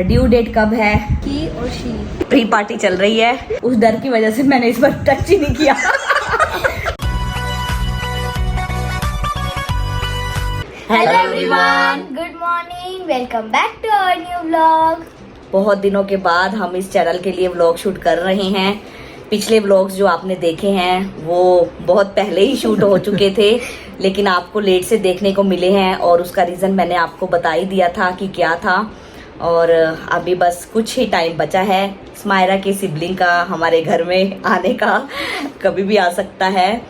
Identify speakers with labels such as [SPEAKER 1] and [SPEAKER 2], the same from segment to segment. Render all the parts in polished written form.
[SPEAKER 1] Due date कब है?
[SPEAKER 2] ही और शी।
[SPEAKER 1] प्री पार्टी चल रही है, उस डर की वजह से मैंने इस बार टच ही नहीं किया।
[SPEAKER 2] Hello everyone, good morning, welcome back to our new vlog.
[SPEAKER 1] बहुत दिनों के बाद हम इस चैनल के लिए व्लॉग शूट कर रहे हैं। पिछले व्लॉग्स जो आपने देखे हैं वो बहुत पहले ही शूट हो चुके थे, लेकिन आपको लेट से देखने को मिले हैं और उसका रीज़न मैंने आपको बता ही दिया था कि क्या था। और अभी बस कुछ ही टाइम बचा है स्मायरा के सिबलिंग का हमारे घर में आने का, कभी भी आ सकता है,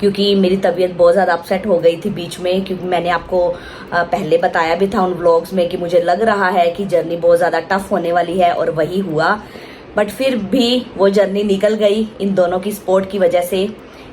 [SPEAKER 1] क्योंकि मेरी तबीयत बहुत ज़्यादा अपसेट हो गई थी बीच में। क्योंकि मैंने आपको पहले बताया भी था उन व्लॉग्स में कि मुझे लग रहा है कि जर्नी बहुत ज़्यादा टफ होने वाली है, और वही हुआ। बट फिर भी वो जर्नी निकल गई इन दोनों की सपोर्ट की वजह से।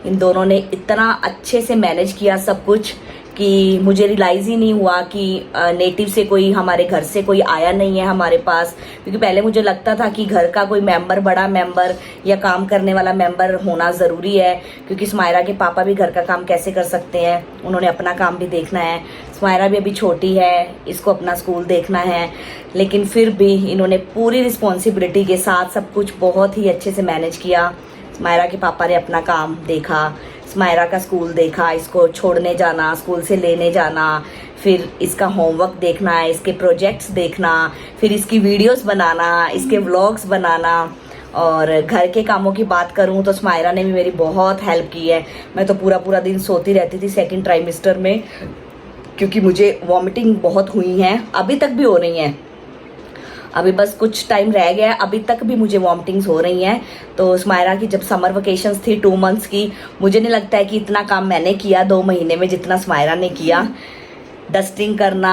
[SPEAKER 1] इन दोनों ने इतना अच्छे से मैनेज किया सब कुछ कि मुझे रियलाइज़ ही नहीं हुआ कि नेटिव से कोई, हमारे घर से कोई आया नहीं है हमारे पास। क्योंकि पहले मुझे लगता था कि घर का कोई मेंबर, बड़ा मेंबर या काम करने वाला मेंबर होना ज़रूरी है, क्योंकि स्मायरा के पापा भी घर का काम कैसे कर सकते हैं, उन्होंने अपना काम भी देखना है। स्मायरा भी अभी छोटी है, इसको अपना स्कूल देखना है, लेकिन फिर भी इन्होंने पूरी रिस्पॉन्सिबिलिटी के साथ सब कुछ बहुत ही अच्छे से मैनेज किया। स्मायरा के पापा ने अपना काम देखा, स्मायरा का स्कूल देखा, इसको छोड़ने जाना, स्कूल से लेने जाना, फिर इसका होमवर्क देखना, इसके प्रोजेक्ट्स देखना, फिर इसकी वीडियोस बनाना, इसके व्लॉग्स बनाना। और घर के कामों की बात करूं तो स्मायरा ने भी मेरी बहुत हेल्प की है। मैं तो पूरा दिन सोती रहती थी सेकंड ट्राइमेस्टर में, क्योंकि मुझे वॉमिटिंग बहुत हुई हैं, अभी तक भी हो रही हैं। अभी बस कुछ टाइम रह गया है, अभी तक भी मुझे वॉमिटिंग्स हो रही हैं। तो स्मायरा की जब समर वेकेशंस थी 2 मंथ्स की, मुझे नहीं लगता है कि इतना काम मैंने किया 2 महीने में जितना स्मायरा ने किया। डस्टिंग करना,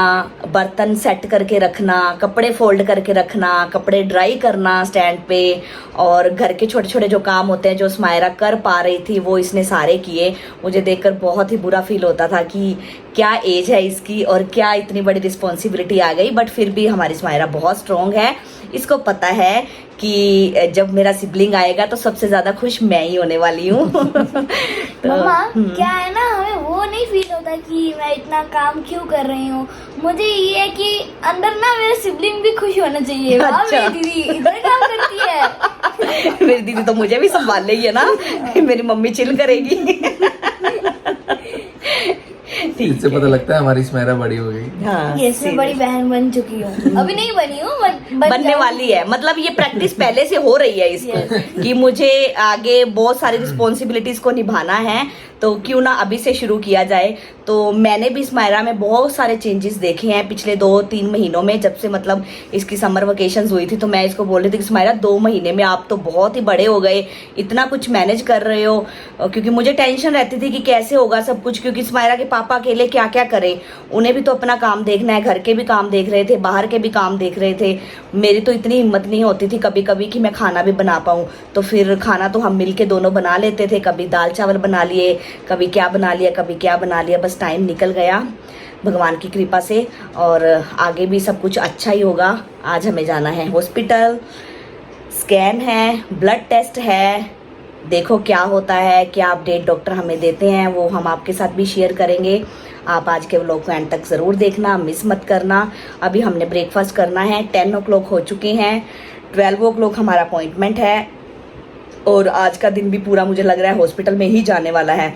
[SPEAKER 1] बर्तन सेट करके रखना, कपड़े फोल्ड करके रखना, कपड़े ड्राई करना स्टैंड पे, और घर के छोटे छोटे जो काम होते हैं जो स्मायरा कर पा रही थी वो इसने सारे किए। मुझे देखकर बहुत ही बुरा फील होता था कि क्या एज है इसकी और क्या इतनी बड़ी रिस्पॉन्सिबिलिटी आ गई। बट फिर भी हमारी स्मायरा बहुत स्ट्रॉन्ग है, इसको पता है कि जब मेरा सिबलिंग आएगा तो सबसे ज्यादा खुश मैं ही होने वाली हूँ। तो
[SPEAKER 2] मम्मा, क्या है ना, हमें वो नहीं फील होता कि मैं इतना काम क्यों कर रही हूँ। मुझे ये है कि अंदर ना मेरे सिबलिंग भी खुश होना चाहिए। वाह,
[SPEAKER 1] अच्छा।
[SPEAKER 2] मेरी दीदी इधर काम करती है।
[SPEAKER 1] मेरी दीदी तो मुझे भी संभाल लेगी है ना, मेरी मम्मी चिल करेगी।
[SPEAKER 3] इससे पता लगता है हमारी स्मायरा बड़ी हो गई।
[SPEAKER 1] हाँ,
[SPEAKER 2] यस, मैं बड़ी बहन बन चुकी हूँ। अभी नहीं बनी हूँ,
[SPEAKER 1] बनने वाली है। मतलब ये प्रैक्टिस पहले से हो रही है इसको कि मुझे आगे बहुत सारी रिस्पॉन्सिबिलिटीज को निभाना है, तो क्यों ना अभी से शुरू किया जाए। तो मैंने भी स्मायरा में बहुत सारे चेंजेस देखे हैं पिछले 2-3 महीनों में। जब से मतलब इसकी समर वेकेशंस हुई थी तो मैं इसको बोल रही थी कि स्मायरा 2 महीने में आप तो बहुत ही बड़े हो गए, इतना कुछ मैनेज कर रहे हो। क्योंकि मुझे टेंशन रहती थी कि कैसे होगा सब कुछ, क्योंकि स्मायरा के पापा अकेले क्या क्या करें, उन्हें भी तो अपना काम देखना है, घर के भी काम देख रहे थे, बाहर के भी काम देख रहे थे। मेरी तो इतनी हिम्मत नहीं होती थी कभी कभी कि मैं खाना भी बना पाऊँ। तो फिर खाना तो हम मिलके दोनों बना लेते थे, कभी दाल चावल बना लिए, कभी क्या बना लिया, कभी क्या बना लिया। बस टाइम निकल गया भगवान की कृपा से, और आगे भी सब कुछ अच्छा ही होगा। आज हमें जाना है हॉस्पिटल, स्कैन है, ब्लड टेस्ट है, देखो क्या होता है, क्या अपडेट डॉक्टर हमें देते हैं वो हम आपके साथ भी शेयर करेंगे। आप आज के व्लॉग को एंड तक ज़रूर देखना, मिस मत करना। अभी हमने ब्रेकफास्ट करना है, 10 o'clock हो चुके हैं, 12 o'clock हमारा अपॉइंटमेंट है, और आज का दिन भी पूरा मुझे लग रहा है हॉस्पिटल में ही जाने वाला है,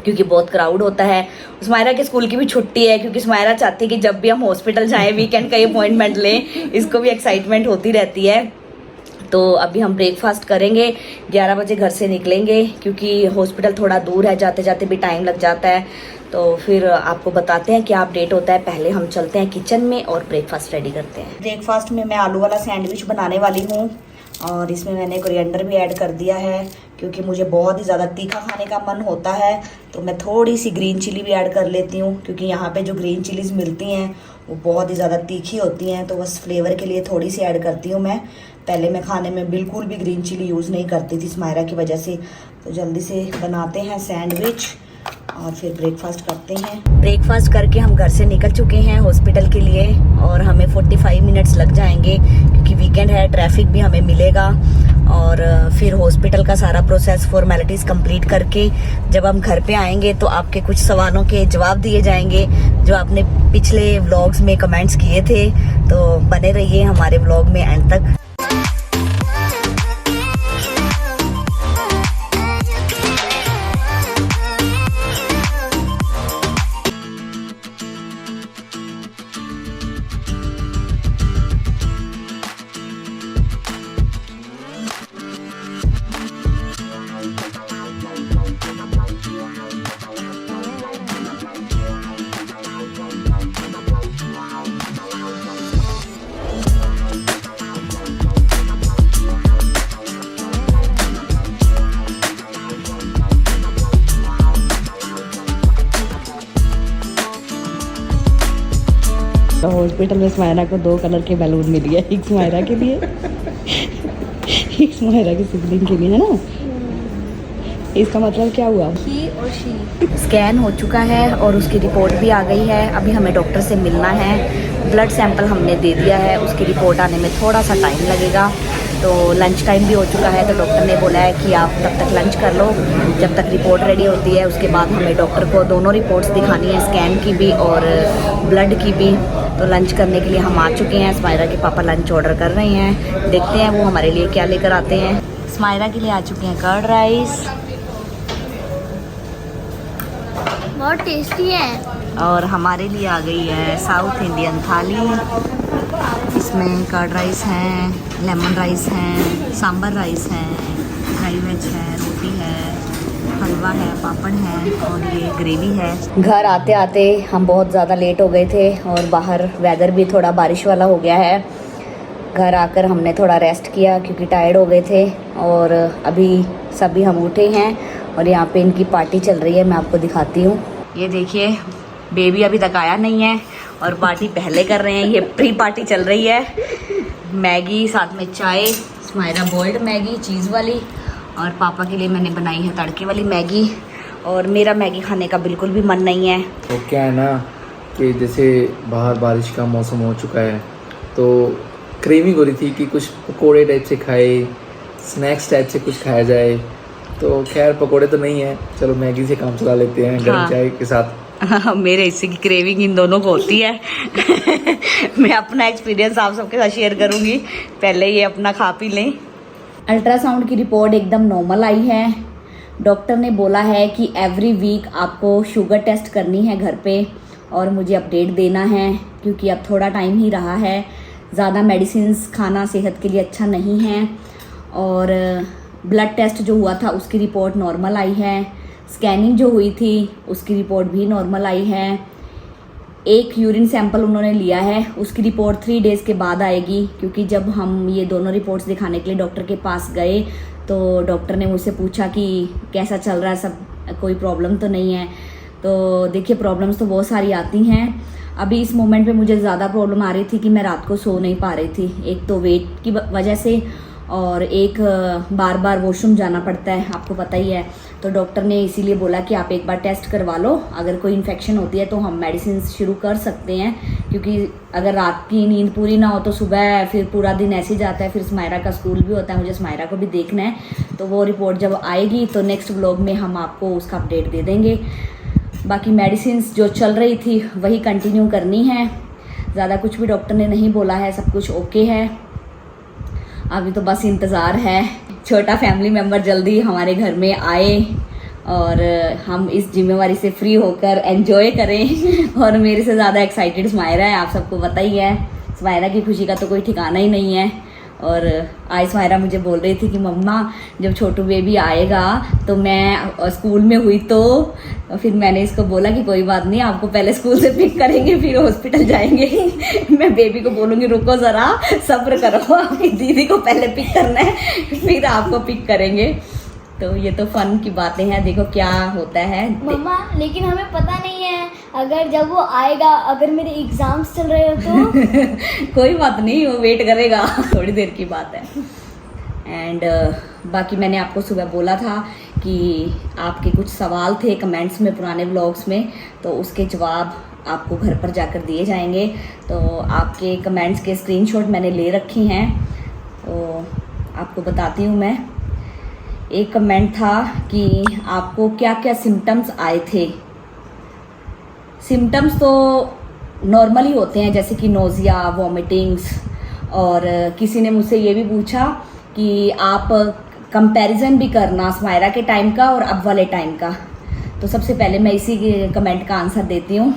[SPEAKER 1] क्योंकि बहुत क्राउड होता है। स्मायरा के स्कूल की भी छुट्टी है, क्योंकि स्मायरा चाहती है कि जब भी हम हॉस्पिटल जाएं वीकेंड का अपॉइंटमेंट लें, इसको भी एक्साइटमेंट होती रहती है। तो अभी हम ब्रेकफास्ट करेंगे, 11 बजे घर से निकलेंगे, क्योंकि हॉस्पिटल थोड़ा दूर है, जाते जाते भी टाइम लग जाता है। तो फिर आपको बताते हैं क्या अपडेट होता है। पहले हम चलते हैं किचन में और ब्रेकफास्ट रेडी करते हैं। ब्रेकफास्ट में मैं आलू वाला सैंडविच बनाने वाली हूँ, और इसमें मैंने कोरिएंडर भी ऐड कर दिया है, क्योंकि मुझे बहुत ही ज़्यादा तीखा खाने का मन होता है। तो मैं थोड़ी सी ग्रीन चिली भी ऐड कर लेती हूँ, क्योंकि यहाँ पे जो ग्रीन चिलीज मिलती हैं वो बहुत ही ज़्यादा तीखी होती हैं, तो बस फ्लेवर के लिए थोड़ी सी ऐड करती हूँ मैं। पहले मैं खाने में बिल्कुल भी ग्रीन चिली यूज़ नहीं करती थी स्मायरा की वजह से। तो जल्दी से बनाते हैं सैंडविच, और फिर ब्रेकफास्ट करते हैं। ब्रेकफास्ट करके हम घर से निकल चुके हैं हॉस्पिटल के लिए और हमें 45 मिनट्स लग जाएंगे क्योंकि वीकेंड है, ट्रैफिक भी हमें मिलेगा। और फिर हॉस्पिटल का सारा प्रोसेस फॉर्मेलिटीज़ कंप्लीट करके जब हम घर पे आएंगे तो आपके कुछ सवालों के जवाब दिए जाएंगे जो आपने पिछले व्लॉग्स में कमेंट्स किए थे। तो बने रहिए हमारे व्लॉग में एंड तक। तो हॉस्पिटल में स्मायरा को 2 कलर के बैलून मिल गया, एक स्मायरा के लिए एक स्मायरा की सिबलिंग के लिए, है ना। इसका मतलब क्या हुआ?
[SPEAKER 2] ही और शी।
[SPEAKER 1] स्कैन हो चुका है और उसकी रिपोर्ट भी आ गई है। अभी हमें डॉक्टर से मिलना है। ब्लड सैंपल हमने दे दिया है, उसकी रिपोर्ट आने में थोड़ा सा टाइम लगेगा। तो लंच टाइम भी हो चुका है तो डॉक्टर ने बोला है कि आप तब तक लंच कर लो जब तक रिपोर्ट रेडी होती है। उसके बाद हमें डॉक्टर को दोनों रिपोर्ट्स दिखानी है, स्कैन की भी और ब्लड की भी। तो लंच करने के लिए हम आ चुके हैं। स्मायरा के पापा लंच ऑर्डर कर रहे हैं, देखते हैं वो हमारे लिए क्या लेकर आते हैं। स्मायरा के लिए आ चुके हैं कर्ड राइस
[SPEAKER 2] बहुत टेस्टी है।
[SPEAKER 1] और हमारे लिए आ गई है साउथ इंडियन थाली। इसमें कर्ड राइस हैं, लेमन राइस हैं, सांबर राइस हैं, ड्राई वेज है, रोटी है, हलवा है, पापड़ है और ये ग्रेवी है। घर आते आते हम बहुत ज़्यादा लेट हो गए थे और बाहर वेदर भी थोड़ा बारिश वाला हो गया है। घर आकर हमने थोड़ा रेस्ट किया क्योंकि टायर्ड हो गए थे। और अभी सभी हम उठे हैं और यहाँ पे इनकी पार्टी चल रही है, मैं आपको दिखाती हूँ। ये देखिए बेबी अभी तक आया नहीं है और पार्टी पहले कर रहे हैं। ये प्री पार्टी चल रही है। मैगी साथ में चाय, स्मायरा बॉइल्ड मैगी चीज़ वाली, और पापा के लिए मैंने बनाई है तड़के वाली मैगी। और मेरा मैगी खाने का बिल्कुल भी मन नहीं है।
[SPEAKER 3] तो क्या है ना कि जैसे बाहर बारिश का मौसम हो चुका है तो क्रेविंग हो रही थी कि कुछ पकोड़े टाइप से खाए, स्नैक्स टाइप से कुछ खाया जाए। तो खैर पकोड़े तो नहीं है, चलो मैगी से काम चला लेते हैं गर्म चाय के साथ।
[SPEAKER 1] मेरे हिस्से की क्रेविंग इन दोनों को होती है। मैं अपना एक्सपीरियंस आप सबके साथ शेयर करूंगी, पहले ये अपना खा पी लें। अल्ट्रासाउंड की रिपोर्ट एकदम नॉर्मल आई है। डॉक्टर ने बोला है कि एवरी वीक आपको शुगर टेस्ट करनी है घर पे और मुझे अपडेट देना है क्योंकि अब थोड़ा टाइम ही रहा है। ज़्यादा मेडिसिन्स खाना सेहत के लिए अच्छा नहीं है। और ब्लड टेस्ट जो हुआ था उसकी रिपोर्ट नॉर्मल आई है। स्कैनिंग जो हुई थी उसकी रिपोर्ट भी नॉर्मल आई है। एक यूरिन सैंपल उन्होंने लिया है, उसकी रिपोर्ट 3 डेज़ के बाद आएगी क्योंकि जब हम ये दोनों रिपोर्ट्स दिखाने के लिए डॉक्टर के पास गए तो डॉक्टर ने मुझसे पूछा कि कैसा चल रहा है सब, कोई प्रॉब्लम तो नहीं है। तो देखिए प्रॉब्लम्स तो बहुत सारी आती हैं। अभी इस मोमेंट पे मुझे ज़्यादा प्रॉब्लम आ रही थी कि मैं रात को सो नहीं पा रही थी, एक तो वेट की वजह से और एक बार बार वॉशरूम जाना पड़ता है, आपको पता ही है। तो डॉक्टर ने इसीलिए बोला कि आप एक बार टेस्ट करवा लो, अगर कोई इन्फेक्शन होती है तो हम मेडिसिन शुरू कर सकते हैं क्योंकि अगर रात की नींद पूरी ना हो तो सुबह फिर पूरा दिन ऐसे ही जाता है। फिर स्मायरा का स्कूल भी होता है, मुझे स्मायरा को भी देखना है। तो वो रिपोर्ट जब आएगी तो नेक्स्ट व्लॉग में हम आपको उसका अपडेट दे देंगे। बाकी मेडिसिन जो चल रही थी वही कंटिन्यू करनी है, ज़्यादा कुछ भी डॉक्टर ने नहीं बोला है, सब कुछ ओके है। अभी तो बस इंतज़ार है छोटा फैमिली मेम्बर जल्दी हमारे घर में आए और हम इस जिम्मेवारी से फ्री होकर एंजॉय करें। और मेरे से ज़्यादा एक्साइटेड स्मायरा है, आप सबको पता ही है। स्मायरा की खुशी का तो कोई ठिकाना ही नहीं है। और आज स्मायरा मुझे बोल रही थी कि मम्मा जब छोटू बेबी आएगा तो मैं स्कूल में हुई तो फिर मैंने इसको बोला कि कोई बात नहीं, आपको पहले स्कूल से पिक करेंगे फिर हॉस्पिटल जाएंगे। मैं बेबी को बोलूँगी रुको ज़रा सब्र करो, आपकी दीदी को पहले पिक करना है फिर आपको पिक करेंगे। तो ये तो फन की बातें हैं, देखो क्या होता है।
[SPEAKER 2] मम्मा लेकिन हमें पता नहीं है अगर जब वो आएगा अगर मेरे एग्जाम्स चल रहे हो तो
[SPEAKER 1] कोई बात नहीं, वो वेट करेगा, थोड़ी देर की बात है। एंड बाकी मैंने आपको सुबह बोला था कि आपके कुछ सवाल थे कमेंट्स में पुराने व्लॉग्स में, तो उसके जवाब आपको घर पर जाकर दिए जाएंगे। तो आपके कमेंट्स के स्क्रीनशॉट मैंने ले रखी हैं, तो आपको बताती हूँ मैं। एक कमेंट था कि आपको क्या क्या सिम्टम्स आए थे। सिम्टम्स तो नॉर्मल ही होते हैं, जैसे कि नोज़िया, वॉमिटिंग्स, और किसी ने मुझसे ये भी पूछा कि आप कंपैरिजन भी करना स्मायरा के टाइम का और अब वाले टाइम का। तो सबसे पहले मैं इसी कमेंट का आंसर देती हूँ।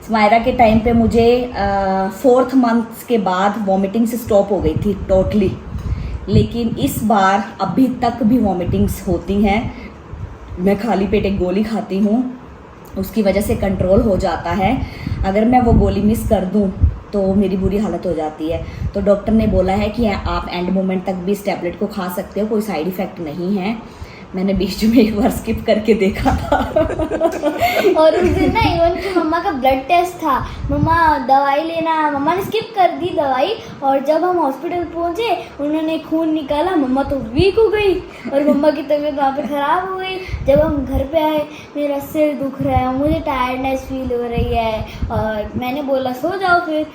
[SPEAKER 1] स्मायरा के टाइम पे मुझे 4th मंथ के बाद वॉमिटिंग्स स्टॉप हो गई थी टोटली, लेकिन इस बार अभी तक भी वॉमिटिंग्स होती हैं। मैं खाली पेट एक गोली खाती हूँ, उसकी वजह से कंट्रोल हो जाता है। अगर मैं वो गोली मिस कर दूँ तो मेरी बुरी हालत हो जाती है। तो डॉक्टर ने बोला है कि आप एंड मोमेंट तक भी इस टैबलेट को खा सकते हो, कोई साइड इफ़ेक्ट नहीं है। मैंने बीच में एक बार स्किप करके देखा था।
[SPEAKER 2] और उस दिन ना इवन की मम्मा का ब्लड टेस्ट था, मम्मा दवाई लेना, मम्मा ने स्किप कर दी दवाई। और जब हम हॉस्पिटल पहुंचे उन्होंने खून निकाला, मम्मा तो वीक हो गई और मम्मा की तबीयत वहाँ पे ख़राब हो गई। जब हम घर पे आए मेरा सिर दुख रहा है, मुझे टायर्डनेस फील हो रही है, और मैंने बोला सो जाओ। फिर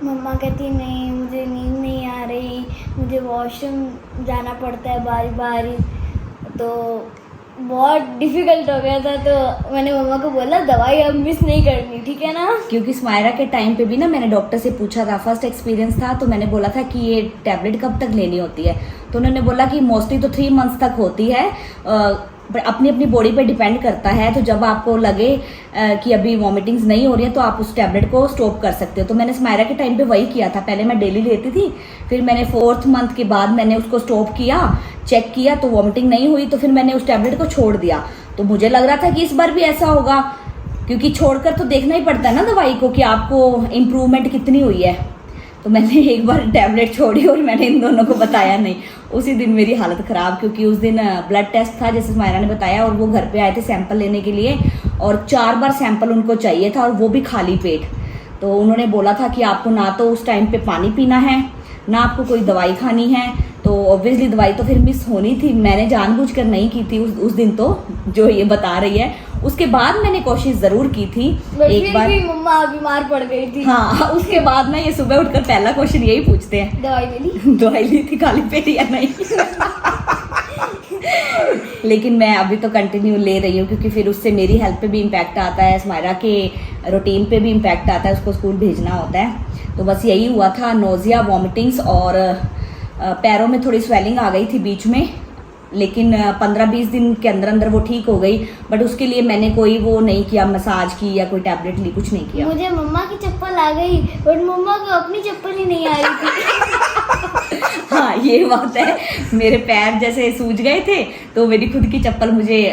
[SPEAKER 2] मम्मा कहती नहीं मुझे नींद नहीं आ रही, मुझे वॉशरूम जाना पड़ता है बारी बारी। तो बहुत डिफ़िकल्ट हो गया था। तो मैंने मम्मा को बोला दवाई अब मिस नहीं करनी, ठीक है ना।
[SPEAKER 1] क्योंकि स्मायरा के टाइम पे भी ना मैंने डॉक्टर से पूछा था, फर्स्ट एक्सपीरियंस था, तो मैंने बोला था कि ये टैबलेट कब तक लेनी होती है। तो उन्होंने बोला कि मोस्टली तो 3 मंथ्स तक होती है, अपनी अपनी बॉडी पे डिपेंड करता है। तो जब आपको लगे कि अभी वॉमिटिंग्स नहीं हो रही है तो आप उस टैबलेट को स्टॉप कर सकते हो। तो मैंने स्मायरा के टाइम पे वही किया था, पहले मैं डेली लेती थी, फिर मैंने 4th मंथ के बाद मैंने उसको स्टॉप किया, चेक किया तो वॉमिटिंग नहीं हुई, तो फिर मैंने उस टैबलेट को छोड़ दिया। तो मुझे लग रहा था कि इस बार भी ऐसा होगा, क्योंकि छोड़कर तो देखना ही पड़ता है ना दवाई को कि आपको इम्प्रूवमेंट कितनी हुई है। तो मैंने एक बार टैबलेट छोड़ी और मैंने इन दोनों को बताया नहीं। उसी दिन मेरी हालत ख़राब, क्योंकि उस दिन ब्लड टेस्ट था जैसे स्मायरा ने बताया, और वो घर पे आए थे सैंपल लेने के लिए, और 4 बार सैंपल उनको चाहिए था, और वो भी खाली पेट। तो उन्होंने बोला था कि आपको ना तो उस टाइम पे पानी पीना है, ना आपको कोई दवाई खानी है। तो ऑब्वियसली दवाई तो फिर मिस होनी थी, मैंने जानबूझकर नहीं की थी उस दिन, तो जो ये बता रही है। उसके बाद मैंने कोशिश ज़रूर की थी एक बार,
[SPEAKER 2] मम्मा बीमार पड़ गई थी।
[SPEAKER 1] हाँ, उसके बाद ना ये सुबह उठकर पहला क्वेश्चन यही पूछते हैं,
[SPEAKER 2] दवाई ले ली?
[SPEAKER 1] दवाई ली थी खाली पेट या नहीं। लेकिन मैं अभी तो कंटिन्यू ले रही हूँ, क्योंकि फिर उससे मेरी हेल्थ पे भी इम्पैक्ट आता है, स्मायरा के रूटीन पे भी इम्पैक्ट आता है, उसको स्कूल भेजना होता है। तो बस यही हुआ था, नोज़िया, वॉमिटिंग्स, और पैरों में थोड़ी स्वेलिंग आ गई थी बीच में, लेकिन 15-20 दिन के अंदर अंदर वो ठीक हो गई। बट उसके लिए मैंने कोई वो नहीं किया, मसाज की या कोई टैबलेट ली, कुछ नहीं किया।
[SPEAKER 2] मुझे मम्मा की चप्पल आ गई, बट मम्मा को अपनी चप्पल ही नहीं आ रही थी।
[SPEAKER 1] हाँ, ये बात है, मेरे पैर जैसे सूज गए थे, तो मेरी खुद की चप्पल मुझे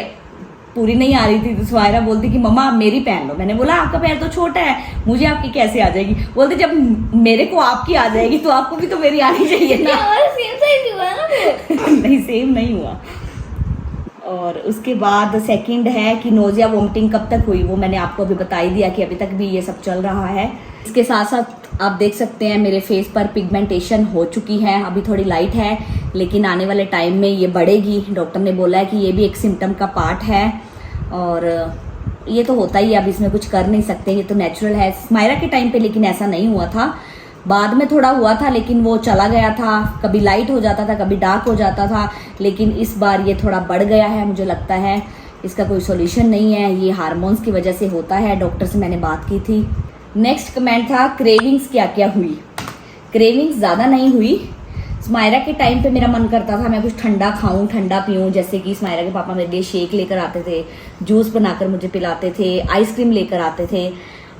[SPEAKER 1] पूरी नहीं आ रही थी। तो स्मायरा बोलती कि मम्मा आप मेरी पहन लो। मैंने बोला आपका पैर तो छोटा है, मुझे आपकी कैसे आ जाएगी? बोलते जब मेरे को आपकी आ जाएगी तो आपको भी तो मेरी आनी चाहिए ना।
[SPEAKER 2] सेम साइज हुआ ना फिर?
[SPEAKER 1] नहीं, सेम नहीं हुआ। और उसके बाद सेकंड है कि नोज़िया, वॉमिटिंग कब तक हुई, वो मैंने आपको अभी बता ही दिया कि अभी तक भी ये सब चल रहा है। इसके साथ साथ आप देख सकते हैं मेरे फेस पर पिगमेंटेशन हो चुकी है, अभी थोड़ी लाइट है, लेकिन आने वाले टाइम में ये बढ़ेगी। डॉक्टर ने बोला है कि ये भी एक सिम्टम का पार्ट है, और ये तो होता ही है, अब इसमें कुछ कर नहीं सकते, ये तो नेचुरल है। स्मायरा के टाइम पे लेकिन ऐसा नहीं हुआ था, बाद में थोड़ा हुआ था, लेकिन वो चला गया था, कभी लाइट हो जाता था, कभी डार्क हो जाता था। लेकिन इस बार ये थोड़ा बढ़ गया है, मुझे लगता है इसका कोई सॉल्यूशन नहीं है, ये हार्मोन्स की वजह से होता है। डॉक्टर से मैंने बात की थी। नेक्स्ट कमेंट था क्रेविंग्स क्या क्या हुई। क्रेविंग्स ज़्यादा नहीं हुई। स्मायरा के टाइम पे मेरा मन करता था मैं कुछ ठंडा खाऊं, ठंडा पीऊं, जैसे कि स्मायरा के पापा मेरे लिए शेक लेकर आते थे, जूस बनाकर मुझे पिलाते थे, आइसक्रीम लेकर आते थे।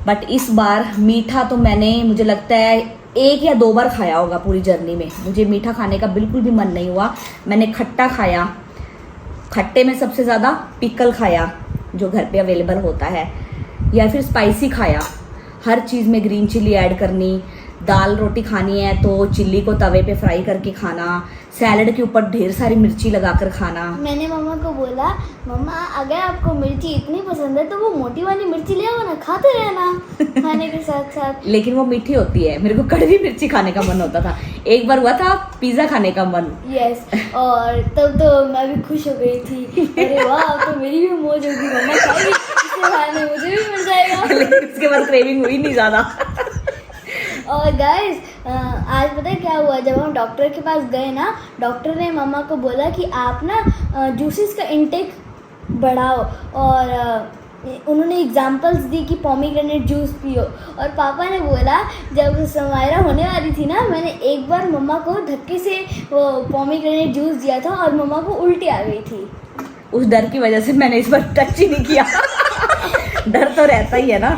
[SPEAKER 1] बट इस बार मीठा तो मैंने, मुझे लगता है 1 या 2 बार खाया होगा पूरी जर्नी में। मुझे मीठा खाने का बिल्कुल भी मन नहीं हुआ। मैंने खट्टा खाया, खट्टे में सबसे ज़्यादा पिकल खाया जो घर पे अवेलेबल होता है, या फिर स्पाइसी खाया। हर चीज़ में ग्रीन चिली ऐड करनी, दाल रोटी खानी है तो चिल्ली को तवे पे फ्राई करके खाना, सैलड के ऊपर ढेर सारी मिर्ची लगाकर खाना।
[SPEAKER 2] मैंने मम्मा को बोला, मम्मा अगर आपको मिर्ची इतनी पसंद है तो वो मोटी वाली मिर्ची ले आओ ना, खाते रहना खाने के साथ साथ।
[SPEAKER 1] लेकिन वो मीठी होती है, मेरे को कड़वी मिर्ची खाने का मन होता था। एक बार हुआ था पिज्जा खाने का मन।
[SPEAKER 2] यस, और तब तो मैं भी खुश हो गई थी, अरे वाह तो मेरी भी मौज होगी, मम्मा खाएगी इससे खाने मुझे भी मिल जाएगा।
[SPEAKER 1] लेकिन उसके बाद क्रेविंग हुई नहीं ज्यादा।
[SPEAKER 2] और गाइस आज पता है क्या हुआ, जब हम डॉक्टर के पास गए ना, डॉक्टर ने मम्मा को बोला कि आप ना जूसेस का इंटेक बढ़ाओ, और उन्होंने एग्जांपल्स दी कि पोमीग्रेनेट जूस पियो। और पापा ने बोला जब समायरा होने वाली थी ना, मैंने एक बार मम्मा को धक्के से वो पोमीग्रेनेट जूस दिया था और मम्मा को उल्टी आ गई थी।
[SPEAKER 1] उस डर की वजह से मैंने इस बार टच ही नहीं किया। डर तो रहता ही है ना।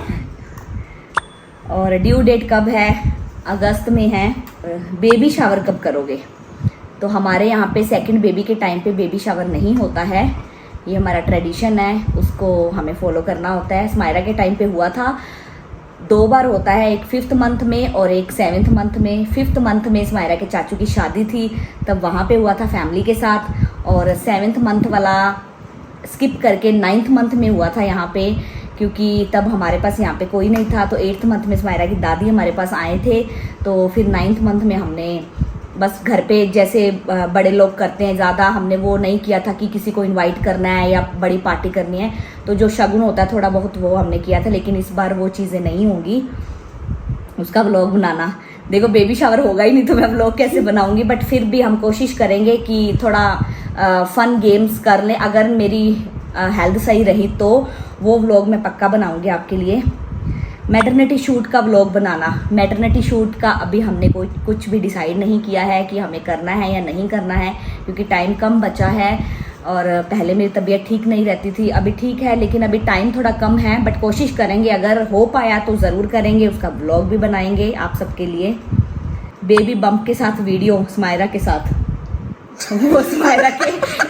[SPEAKER 1] और ड्यू डेट कब है? अगस्त में है। बेबी शावर कब करोगे? तो हमारे यहाँ पे सेकंड बेबी के टाइम पे बेबी शावर नहीं होता है, ये हमारा ट्रेडिशन है, उसको हमें फॉलो करना होता है। स्मायरा के टाइम पे हुआ था, 2 बार होता है, एक 5th मंथ में और एक 7th मंथ में। 5th मंथ में स्मायरा के चाचू की शादी थी, तब वहाँ पे हुआ था फैमिली के साथ, और 7th मंथ वाला स्किप करके 9th मंथ में हुआ था यहाँ पे, क्योंकि तब हमारे पास यहाँ पे कोई नहीं था। तो 8th मंथ में स्मायरा की दादी हमारे पास आए थे, तो फिर 9th मंथ में हमने बस घर पे जैसे बड़े लोग करते हैं, ज़्यादा हमने वो नहीं किया था कि किसी को इनवाइट करना है या बड़ी पार्टी करनी है। तो जो शगुन होता है थोड़ा बहुत वो हमने किया था, लेकिन इस बार वो चीज़ें नहीं होंगी। उसका व्लॉग बनाना, देखो बेबी शावर होगा ही नहीं तो मैं व्लॉग कैसे बनाऊंगी, बट फिर भी हम कोशिश करेंगे कि थोड़ा फन गेम्स कर लें। अगर मेरी हेल्थ सही रही तो वो व्लॉग मैं पक्का बनाऊंगी आपके लिए। मैटरनिटी शूट का व्लॉग बनाना, मैटरनिटी शूट का अभी हमने कोई कुछ भी डिसाइड नहीं किया है कि हमें करना है या नहीं करना है, क्योंकि टाइम कम बचा है। और पहले मेरी तबीयत ठीक नहीं रहती थी, अभी ठीक है, लेकिन अभी टाइम थोड़ा कम है, बट कोशिश करेंगे, अगर हो पाया तो ज़रूर करेंगे, उसका व्लॉग भी बनाएंगे आप सबके लिए। बेबी बम्प के साथ वीडियो स्मायरा के साथ, वो स्मायरा के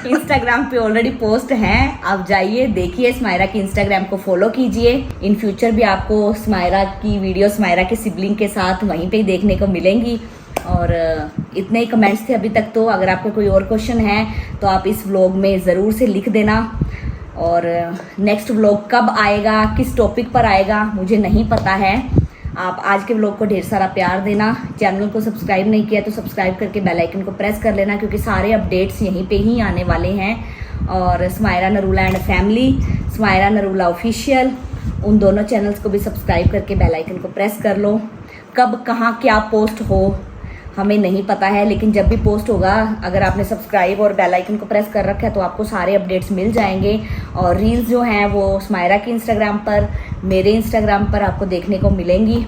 [SPEAKER 1] इंस्टाग्राम पे ऑलरेडी पोस्ट हैं, आप जाइए देखिए, स्मायरा के इंस्टाग्राम को फॉलो कीजिए। इन फ्यूचर भी आपको स्मायरा की वीडियो स्मायरा के सिबलिंग के साथ वहीं पे ही देखने को मिलेंगी। और इतने ही कमेंट्स थे अभी तक, तो अगर आपका कोई और क्वेश्चन है तो आप इस व्लॉग में ज़रूर से लिख देना। और नेक्स्ट व्लॉग कब आएगा, किस टॉपिक पर आएगा, मुझे नहीं पता है। आप आज के व्लॉग को ढेर सारा प्यार देना। चैनल को सब्सक्राइब नहीं किया तो सब्सक्राइब करके बेल आइकन को प्रेस कर लेना, क्योंकि सारे अपडेट्स यहीं पे ही आने वाले हैं। और Smaira Narula and family, Smaira Narula official, उन दोनों चैनल्स को भी सब्सक्राइब करके बेल आइकन को प्रेस कर लो। कब कहाँ क्या पोस्ट हो हमें नहीं पता है, लेकिन जब भी पोस्ट होगा, अगर आपने सब्सक्राइब और बेल आइकन को प्रेस कर रखा है तो आपको सारे अपडेट्स मिल जाएंगे। और रील्स जो हैं वो स्मायरा के इंस्टाग्राम पर, मेरे इंस्टाग्राम पर आपको देखने को मिलेंगी।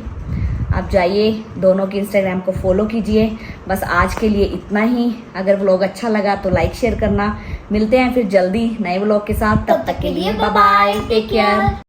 [SPEAKER 1] आप जाइए, दोनों के इंस्टाग्राम को फॉलो कीजिए। बस आज के लिए इतना ही। अगर व्लॉग अच्छा लगा तो लाइक शेयर करना। मिलते हैं फिर जल्दी नए व्लॉग के साथ, तब तक के लिए बाय बाय, टेक केयर।